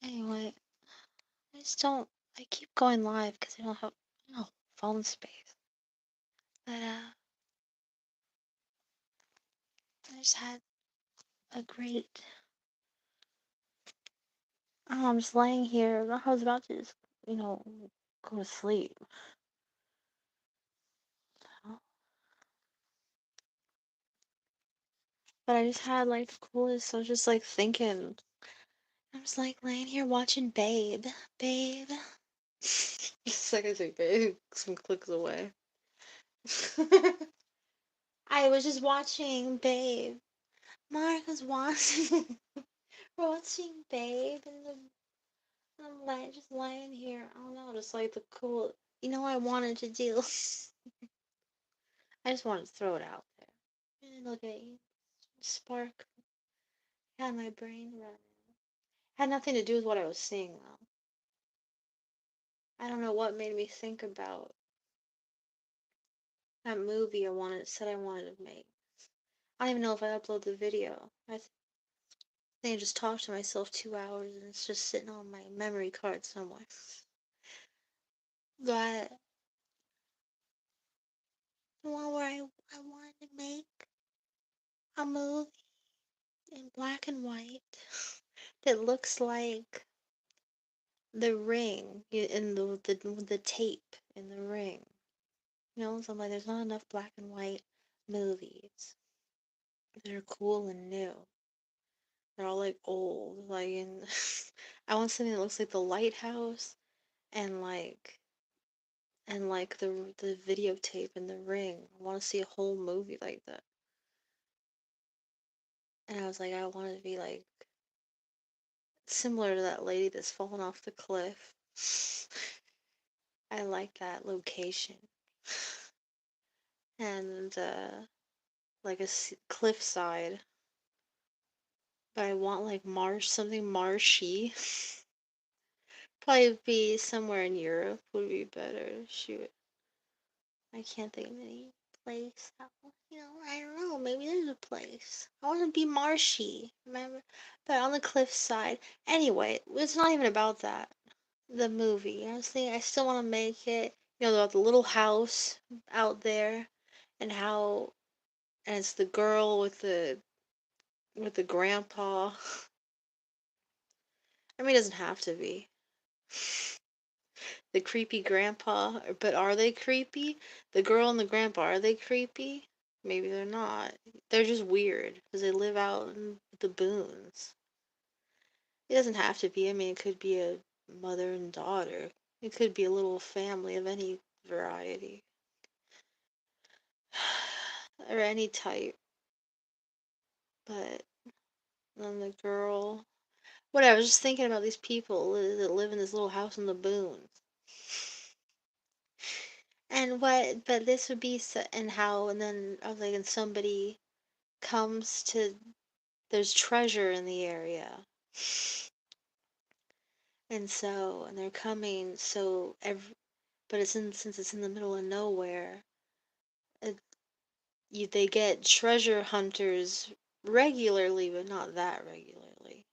Anyway, I just don't. I keep going live because I don't have no phone space. But I just had a great. I don't know, I'm just laying here. I was about to just, go to sleep. So, but I just had like the coolest. I was just like thinking. I was like laying here watching Babe, Babe. Just like I say, Babe, some clicks away. I was just watching Babe. Mark was watching. Watching Babe, and I'm like just lying here. I don't know, just like the cool. You know what I wanted to do? I just wanted to throw it out there. And look at you, spark. Had my brain running. Had nothing to do with what I was seeing though. I don't know what made me think about that movie said I wanted to make. I don't even know if I upload the video. I just talked to myself 2 hours and it's just sitting on my memory card somewhere. But the one where I wanted to make a movie in black and white that looks like the ring in the tape in the ring. So I'm like, there's not enough black and white movies that are cool and new. They're all like old, like in. I want something that looks like The Lighthouse and like the videotape in the ring. I want to see a whole movie like that. And I was like, I want it to be like similar to that lady that's fallen off the cliff. I like that location. And like a cliffside. But I want like something marshy. Probably be somewhere in Europe would be better. Shoot, I can't think of any place. I don't know. Maybe there's a place. I want to be marshy. Remember, but on the cliffside. Anyway, it's not even about that. The movie. I was thinking I still want to make it. About the little house out there, and and it's the girl with the grandpa. I mean, it doesn't have to be the creepy grandpa, but are they creepy? The girl and the grandpa, are they creepy? Maybe they're not. They're just weird because they live out in the boons. It doesn't have to be. I mean, it could be a mother and daughter. It could be a little family of any variety or any type. But then the girl, whatever. I was just thinking about these people that live in this little house in the boons. And but this would be, and how, and then I was like, and somebody comes to, there's treasure in the area. And they're coming, but since it's in the middle of nowhere, it, they get treasure hunters regularly, but not that regularly.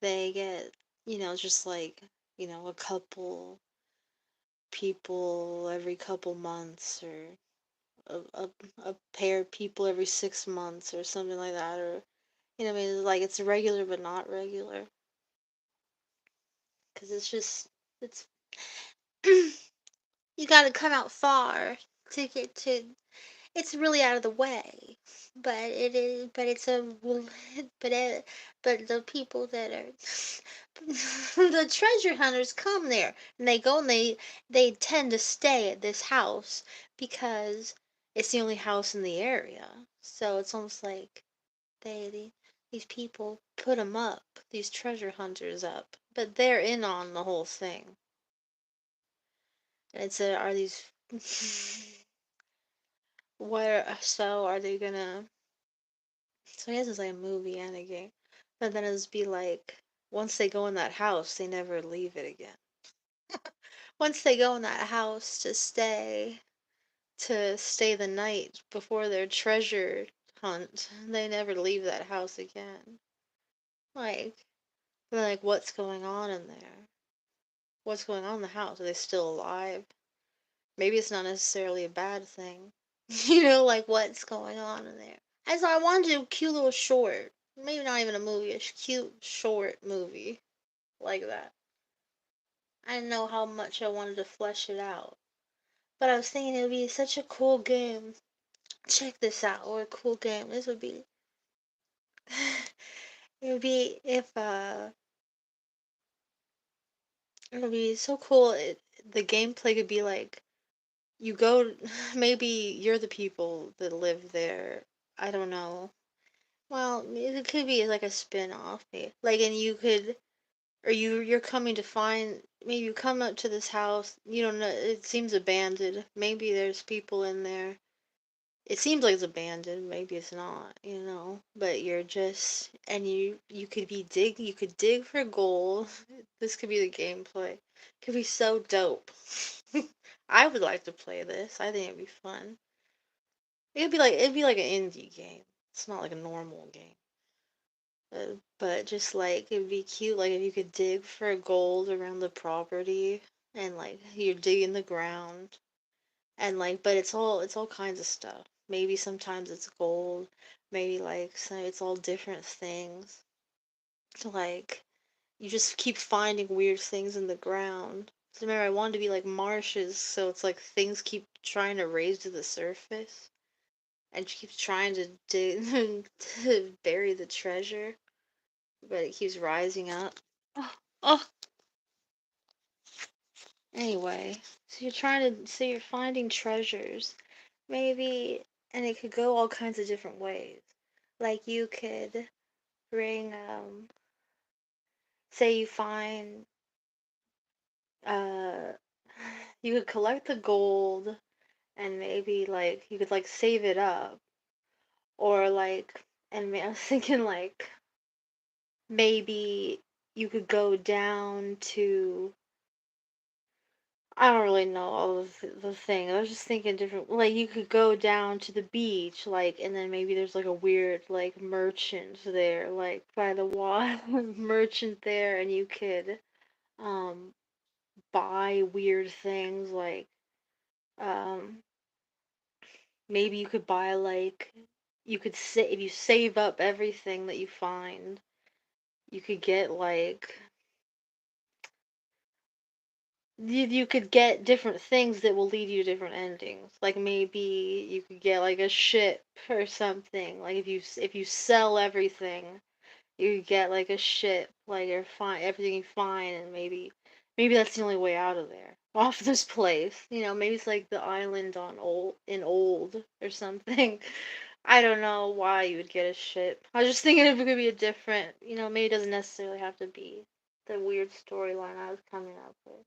They get, just like, a couple people every couple months, or a, a, a pair of people every 6 months or something like that, or I mean, like it's regular but not regular, because it's you got to come out far to get to. It's really out of the way, but it is. But it's a. But but the people that are the treasure hunters come there, and they go, and they tend to stay at this house because it's the only house in the area. So it's almost like these people put them up, these treasure hunters up, but they're in on the whole thing. Are these so are they gonna, so I guess it's like a movie and a game, but then it's be like, once they go in that house they never leave it again. Once they go in that house to stay the night before their treasure hunt, they never leave that house again. Like, But like, what's going on in there? What's going on in the house? Are they still alive? Maybe it's not necessarily a bad thing. Like what's going on in there. And so I wanted to do a cute little short. Maybe not even a movie, a cute short movie like that. I didn't know how much I wanted to flesh it out. But I was thinking it would be such a cool game. Check this out. What a cool game this would be. It would be if it would be so cool. The gameplay could be like you go maybe you're the people that live there. I don't know. Well, it could be like a spin-off, like, and you could, or you're coming to find, maybe you come up to this house, you don't know, it seems abandoned. Maybe there's people in there. It seems like it's abandoned, maybe it's not. But you're just, and you could you could dig for gold. This could be the gameplay. Could be so dope. I would like to play this. I think it'd be fun. It'd be like an indie game. It's not like a normal game. But just like it'd be cute, like if you could dig for gold around the property, and like you're digging the ground, and like, but it's all kinds of stuff. Maybe sometimes it's gold, maybe like it's all different things. So like you just keep finding weird things in the ground. So remember, I wanted to be like marshes, so it's like things keep trying to raise to the surface, and she keeps trying to dig to bury the treasure, but it keeps rising up. Oh, oh. Anyway, so you're finding treasures, maybe, and it could go all kinds of different ways. Like you could bring, say you find, uh, you could collect the gold, and maybe like you could like save it up, or like, I was thinking like maybe you could go down to, I don't really know all of the thing. I was just thinking different. Like you could go down to the beach, like, and then maybe there's like a weird like merchant there, like by the water, merchant there, and you could um buy weird things like um maybe you could buy like you could say if you save up everything that you find, you could get like you could get different things that will lead you to different endings. Like maybe you could get like a ship or something. Like if you sell everything, you could get like a ship, like or find everything you find, and maybe that's the only way out of there, off this place. Maybe it's like the island on old or something. I don't know why you would get a ship. I was just thinking if it could be a different, maybe it doesn't necessarily have to be the weird storyline I was coming up with.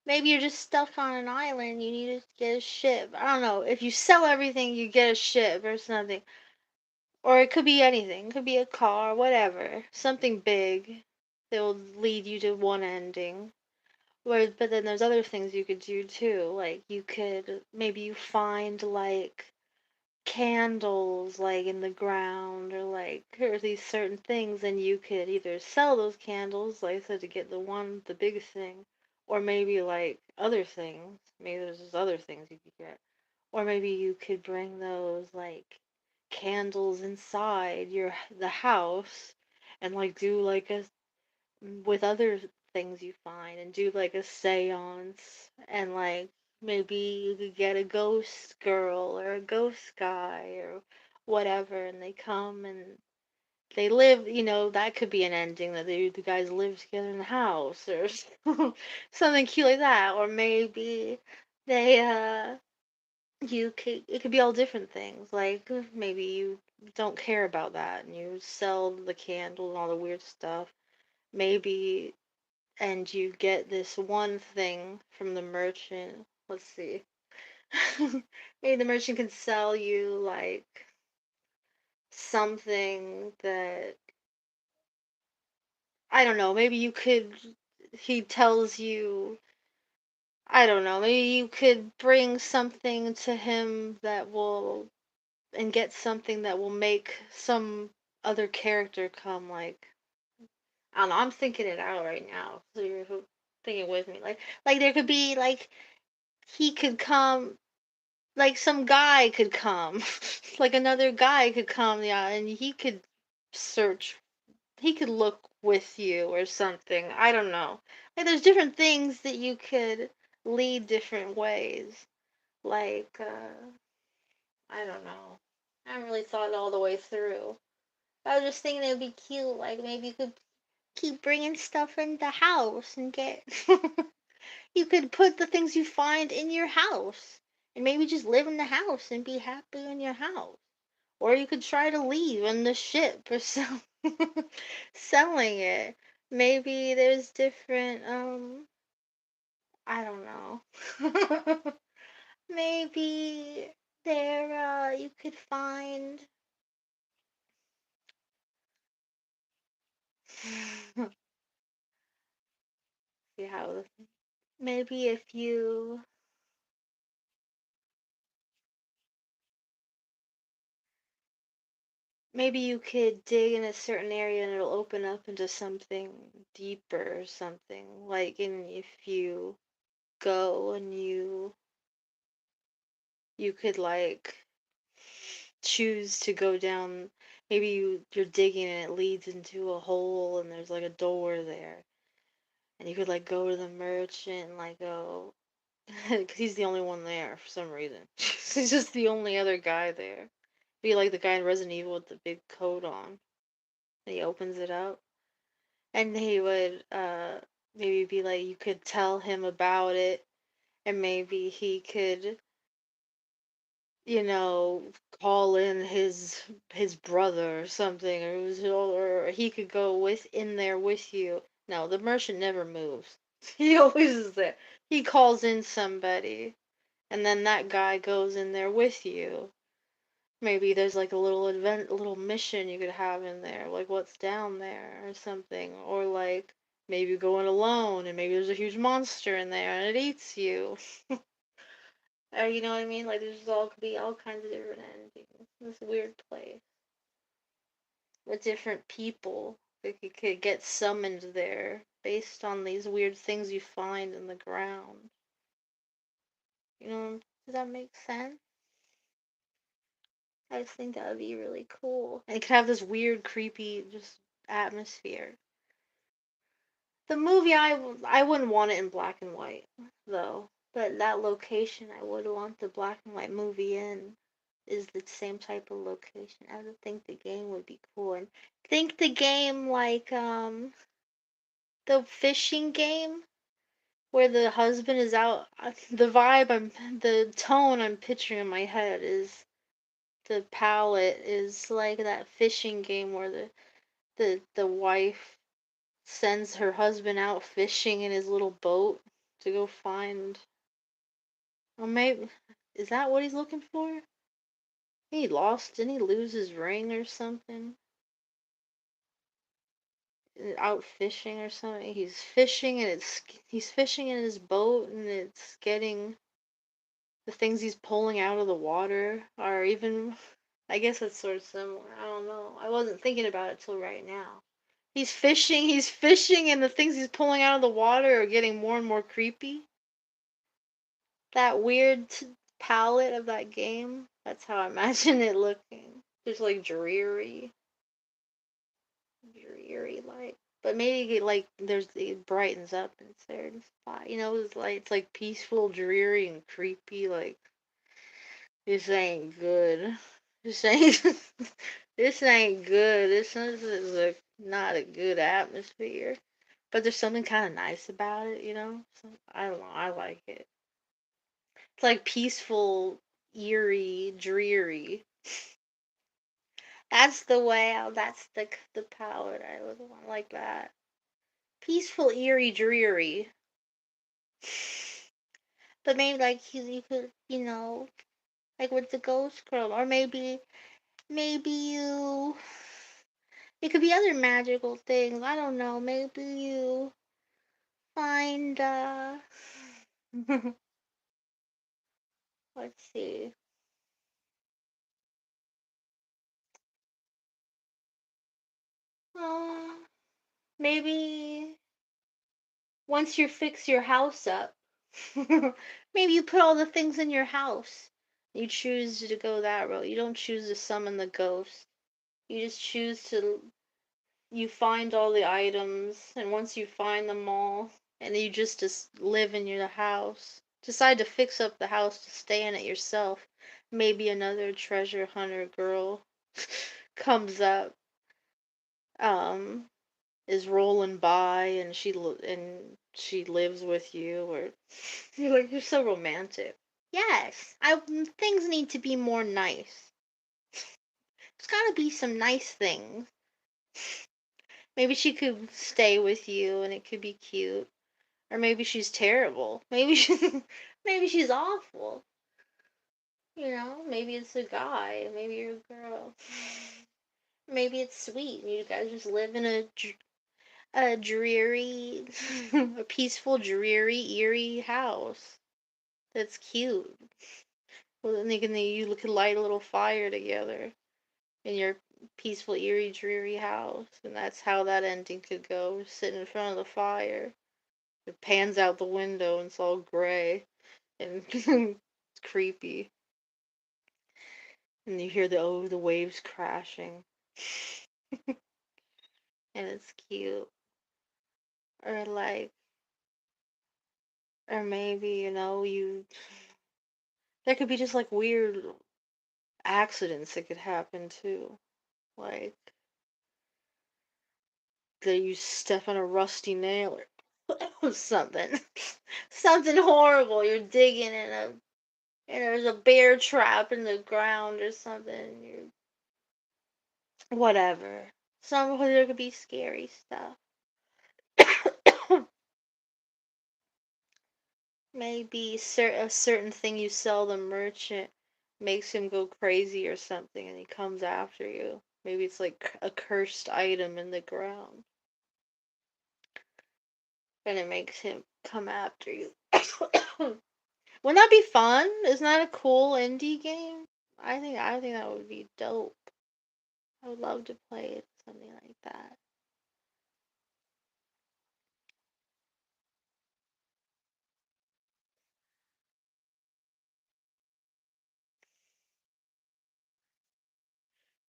Maybe you're just stuck on an island. You need to get a ship. I don't know. If you sell everything, you get a ship or something. Or it could be anything. It could be a car, whatever. Something big that will lead you to one ending. But then there's other things you could do too. Like maybe you find like candles like in the ground, or like or these certain things, and you could either sell those candles, like I said, to get the biggest thing, or maybe like other things. Maybe there's just other things you could get. Or maybe you could bring those like candles inside the house, and like do like a with other things you find, and do like a seance, and like maybe you could get a ghost girl or a ghost guy or whatever, and they come and they live, that could be an ending, that the guys live together in the house, or something cute like that. Or maybe they it could be all different things, like maybe you don't care about that and you sell the candle and all the weird stuff, maybe, and you get this one thing from the merchant. Let's see. Maybe the merchant can sell you like something that, I don't know, maybe he tells you, I don't know, maybe you could bring something to him that will, and get something that will make some other character come, like, I don't know. I'm thinking it out right now. So you're thinking with me. Like there could be like he could come. Like some guy could come. Like another guy could come. Yeah, and he could search. He could look with you or something. I don't know. Like there's different things that you could lead different ways. Like I don't know. I haven't really thought it all the way through. I was just thinking it would be cute. Like maybe you could keep bringing stuff in the house and get. You could put the things you find in your house and maybe just live in the house and be happy in your house. Or you could try to leave on the ship or selling it. Maybe there's different I don't know. Maybe there you could find see how maybe if you maybe you could dig in a certain area and it'll open up into something deeper or something. Like in if you go and you could like choose to go down maybe you're digging and it leads into a hole and there's like a door there. And you could like go to the merchant and like go because he's the only one there for some reason. He's just the only other guy there. Be like the guy in Resident Evil with the big coat on. And he opens it up. And he would maybe be like you could tell him about it and maybe he could you know call in his brother or something or he could go with in there with you. No, the merchant never moves. He always is there. He calls in somebody and then that guy goes in there with you. Maybe there's like a little event, a little mission you could have in there, like what's down there or something, or like maybe you go in alone and maybe there's a huge monster in there and it eats you. Or you know what I mean? Like there's all could be all kinds of different endings. This weird place with different people that could get summoned there based on these weird things you find in the ground. You know, does that make sense? I just think that would be really cool. And it could have this weird, creepy, just atmosphere. The movie, I wouldn't want it in black and white, though. But that location, I would want the black and white movie in. Is the same type of location. I would think the game would be cool. And think the game like the fishing game where the husband is out. The vibe, the tone I'm picturing in my head is the palette is like that fishing game where the wife sends her husband out fishing in his little boat to go find. Or maybe is that what he's looking for? He lost. Didn't he lose his ring or something? Out fishing or something. He's fishing and he's fishing in his boat and it's getting the things he's pulling out of the water are even. I guess it's sort of similar. I don't know. I wasn't thinking about it till right now. He's fishing, and the things he's pulling out of the water are getting more and more creepy. That weird palette of that game, that's how I imagine it looking. Just like dreary like. But maybe like there's it brightens up in a certain spot. You know, it's like peaceful, dreary, and creepy. Like this ain't good. This ain't this ain't good. This is not a good atmosphere. But there's something kind of nice about it, you know? So, I don't know. I like it. It's like peaceful, eerie, dreary. That's the way. That's the palette I would want like that. Peaceful, eerie, dreary. But maybe like you could, like with the ghost girl, or maybe you. It could be other magical things. I don't know. Maybe you find. Let's see. Uh, Maybe once you fix your house up, maybe you put all the things in your house. You choose to go that route. You don't choose to summon the ghost. You just choose to you find all the items, and once you find them all, and you just live in your house, decide to fix up the house to stay in it yourself. Maybe another treasure hunter girl comes up, um, is rolling by, and she lives with you, or you're so romantic. Yes, things need to be more nice. There's gotta be some nice things. Maybe she could stay with you, and it could be cute. Or maybe she's terrible. Maybe she's awful. Maybe it's a guy. Maybe you're a girl. Maybe it's sweet. You guys just live in a dreary, a peaceful, dreary, eerie house. That's cute. Well, then you could light a little fire together in your peaceful, eerie, dreary house, and that's how that ending could go. Sitting in front of the fire. It pans out the window and it's all gray and it's creepy. And you hear the waves crashing. And it's cute. Or like or maybe, you there could be just like weird accidents that could happen too. Like that you step on a rusty nail or something. Something horrible. You're digging and there's a bear trap in the ground or something. You whatever. There could be scary stuff. Maybe a certain thing you sell the merchant makes him go crazy or something and he comes after you. Maybe it's like a cursed item in the ground and it makes him come after you. Wouldn't that be fun? Isn't that a cool indie game? I think that would be dope. I would love to play something like that.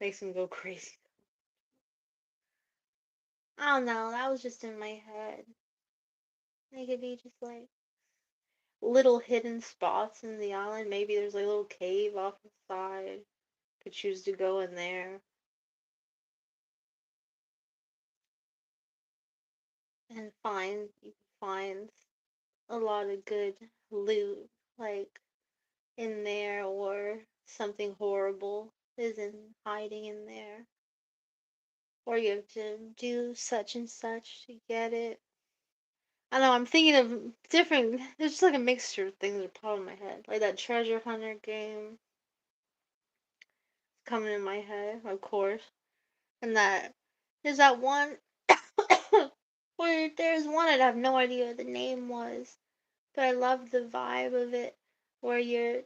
Makes him go crazy. I don't know, that was just in my head. It could be just like little hidden spots in the island. Maybe there's like a little cave off the side. Could choose to go in there and find a lot of good loot like in there or something horrible is in hiding in there. Or you have to do such and such to get it. I know, I'm thinking of different there's just like a mixture of things that pop in my head. Like that treasure hunter game coming in my head, of course. And there's that one where there's one I have no idea what the name was, but I love the vibe of it where you're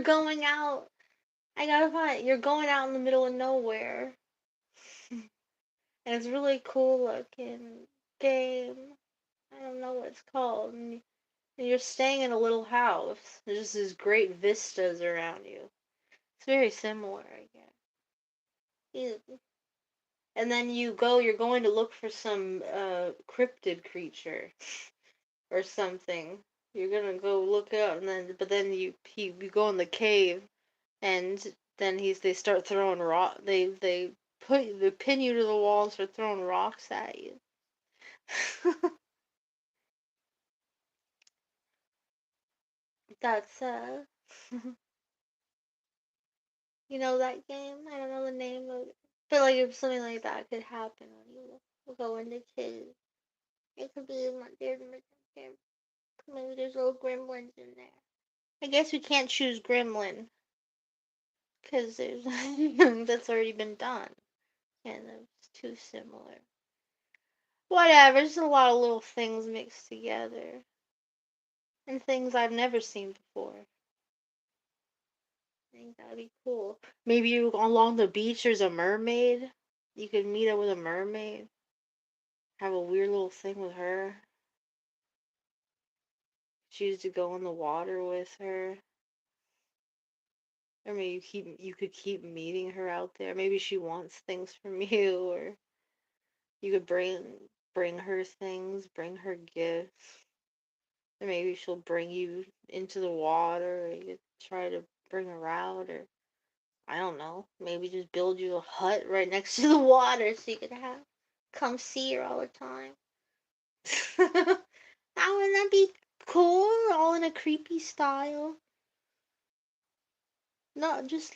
going out. I gotta find it. You're going out in the middle of nowhere. And it's really cool looking game. I don't know what it's called. And you're staying in a little house. There's just these great vistas around you. It's very similar, I guess. And then you're going to look for some cryptid creature or something. You're gonna go look out, and then you go in the cave, and then they start throwing rock. They pin you to the wall and start throwing rocks at you. That's you know that game. I don't know the name of it, but like if something like that could happen when you go into cave, it could be maybe there's little gremlins in there. I guess we can't choose gremlin because there's that's already been done, and it's too similar. Whatever, just a lot of little things mixed together, and things I've never seen before. I think that'd be cool. Maybe along the beach there's a mermaid. You could meet up with a mermaid. have a weird little thing with her. Choose to go in the water with her. Or maybe you could keep meeting her out there. Maybe she wants things from you, or you could bring her things, bring her gifts. Or maybe she'll bring you into the water, or you could try to bring her out, or I don't know. Maybe just build you a hut right next to the water so you could have come see her all the time. Wouldn't that be cool? All in a creepy style. No, just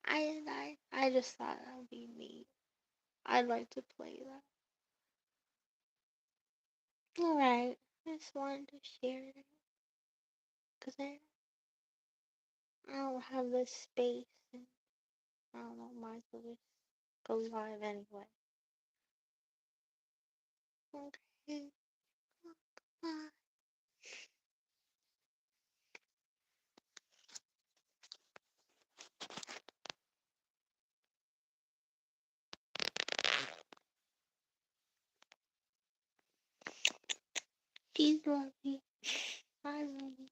I just thought that would be neat. I'd like to play that. All right, I just wanted to share it because I don't have the space and I don't know, might as well just go live anyway. Okay, bye. She's lovely. I love you.